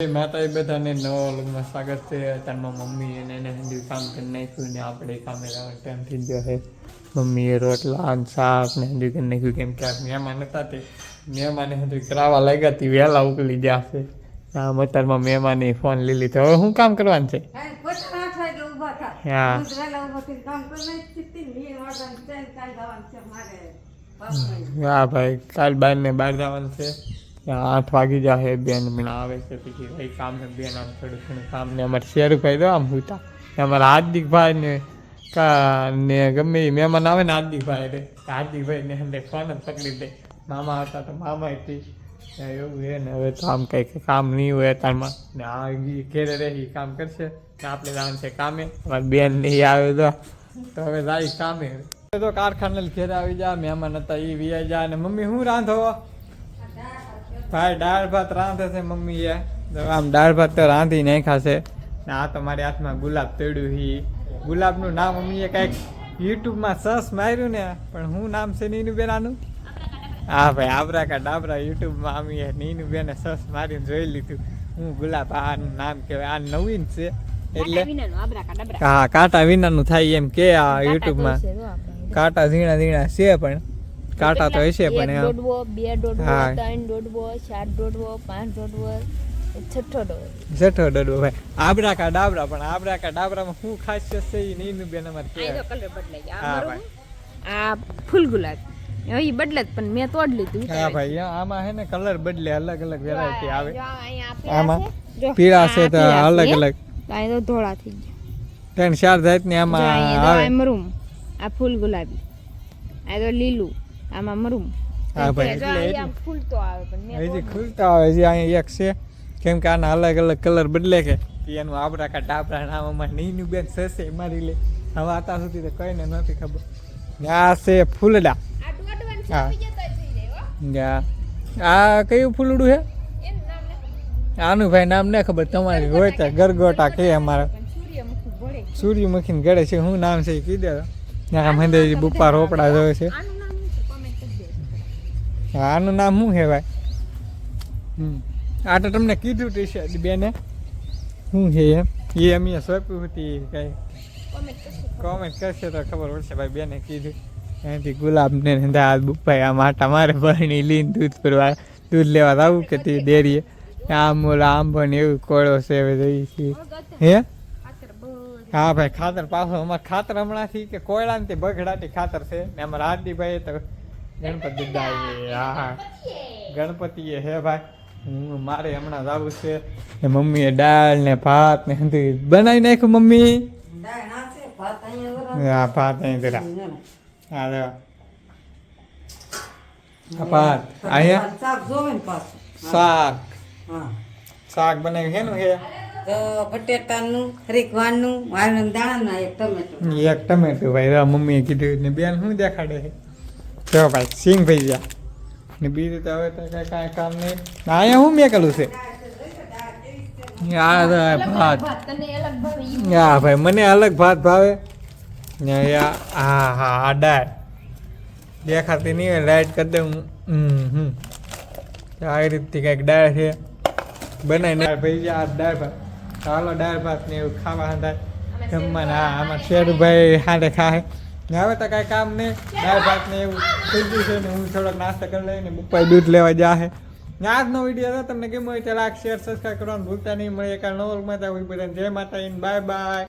માતા એ બધાને નવા લગ્નમાં સ્વાગત છે. અત્યારમાં મમ્મી એને હંધી કામ કરી નાખ્યું ને આપણે કામે ટાઈમ થઈ ગયો છે. મમ્મીએ રોટલા શાક ને હંધી કરી નાખ્યું કેમ કે આ મહેમાન હતા તે મહેમાને હંધી કરાવવા લાગ્યા હતી વહેલા ઉકલી ગયા છે. આમ અત્યારમાં મહેમાને ફોન લઈ લીધો. હવે શું કામ કરવાનું છે? હા ભાઈ કાલ 12 ને 12 જવાનું છે. 8 વાગી જાય બેન હમણાં આવે છે પછી ભાઈ કામ છે બેન આમ થોડું ઘણું કામ ને અમારે શેરુભાઈ તો આમ હુતા અમારા હાર્દિકભાઈ ને ગમે એ મહેમાન આવે ને હાર્દિકભાઈ ને હંડે ફોન જ પકડી દે. મામા હતા તો મામા હતી એવું છે ને. હવે તો આમ કંઈક કામ નહીં હોય તારમાં ને આ ઘેરે રહી કામ કરશે ને આપણે જવાનું છે કામે. અમારી બેન નહીં આવે તો હવે જાય કામે. તો કારખાને ઘેરે આવી જાય મહેમાન હતા એ વિયા જાય ને મમ્મી શું રાંધો ભાઈ? દાળ ભાત રાંધે છે મમ્મીએ. આમ દાળ ભાત તો રાંધી નાખ્યા છે ને આ તો મારી હાથમાં ગુલાબ તળ્યું હી. ગુલાબનું નામ મમ્મીએ કંઈક યુટ્યુબમાં સર્ચ માર્યું ને પણ શું નામ છે નીનુ બેન આનું? હા ભાઈ આબરા કા ડાબરા યુટ્યુબમાં અમીએ નીનુ બેને સર્ચ મારીને જોઈ લીધું હું ગુલાબ આનું નામ કહેવાય. આ નવીન છે એટલે હા કાંટા વિનાનું થાય એમ કે આ યુટ્યુબમાં. કાંટા ઝીણા ઝીણા છે પણ કાંટા તો હશે પણ દોડવો 2 દોડવો 3 દોડવો 4 દોડવો 5 દોડવો 6 દોડવો ભાઈ આબરા કા ડાબરા. પણ આબરા કા ડાબરામાં શું ખાસિયત છે એ નીનુ બેન અમારે કે કલર બદલાય. હા ભાઈ આ ફૂલ ગુલાબ એ બદલે પણ મેં તોડ લીધું. હા ભાઈ આમાં હે ને કલર બદલે અલગ અલગ વેરાયટી આવે. આમાં પીળા છે તો અલગ અલગ આ તો ધોળા થઈ ગયા 3-4 જાતની આમાં આવે. મરૂમ આ ફૂલ ગુલાબી આ તો લીલું આમાં મરૂમ. હા ભાઈ એટલે ફૂલ તો આવે પણ હજી ખુલતા આવે છે અહીંયા એક છે કેમ કે આના અલગ અલગ કલર બદલે કે એનું આબરા કા ડાબરા નામમાં નીનુ બેન સસે મારી લે. હવે આતા સુધી તો કઈને નથી ખબર. આ છે ફૂલડા. હા આ કયું ફૂલડું છે આનું ભાઈ નામ ન ખબર. તમારી હોય તો ગરગોટા કે અમારા સૂર્યમુખી ગળે છે. શું નામ છે એ કીધે મંદિર બુપ્પા રોપડા જોવે છે. આનું નામ શું છે ભાઈ? આ તો તમને કીધું ટી શર્ટ બેને શું છે એમ એ અમે સોંપ્યું હતી કઈ કોમેન્ટ કરશે તો ખબર પડશે ભાઈ. બેને કીધું એનાથી ગુલાબ ને બુપ્પાઈ આ માટા મારે ભરણી લઈને દૂધ લેવા આવું કે તે ડેરીએ આમ ઓલા આંબો ને એવું કોળો છે હવે જઈ હે. હા ભાઈ ખાતર પાછો અમારે ખાતર હમણાંથી કે કોયલા ને તે બગડાટી ખાતર છે ને અમારા હાર્દિકભાઈ તો ગણપતિ દાઈ. હા ગણપતિ હે ભાઈ. હું મારે હમણાં જવું છે ને મમ્મીએ દાળ ને ભાત ને બનાવી નાખ્યું મમ્મી. હા ભાત અહીં જરા હા ભાત અહીંયા શાક બનાવ્યું છે નું છે બટેટાનું રીકવાનું વાળનું દાણાનું એક ટમેટું ભાઈ મમ્મીએ કીધું ને બેન શું દેખાડે છે જો ભાઈ સિંગ ભાઈ ગયા ને બીજું તો હવે તો કાંઈ કામ નહીં. અહીંયા શું મેકેલું છે? હા ભાત. હા ભાઈ મને અલગ ભાત ભાવે ને હા હા આ દાળ દેખાતી નહીં હોય લાઈટ કરી દઉં. આવી રીતથી કંઈક દાળ છે બનાવીને ભાઈ આ દાળ ભાત. ચાલો દાળ ભાત ને એવું ખાવા થાય જમવાના. હા આમાં શેરુભાઈ હાથે ખાય ને હવે તો કાંઈ કામ નહીં. દાળ ભાત ને એવું થઈ ગયું છે ને હું થોડોક નાસ્તો કરી લઈને બપોરે દૂધ લેવા જાય. ને આજનો વિડીયો તમને ગમ્યો હોય તો લાઈક શેર સબસ્ક્રાઈબ કરવાનું ભૂલતા નહીં. મળે એક નવો મજા હોય બધાને જય માતા બાય બાય.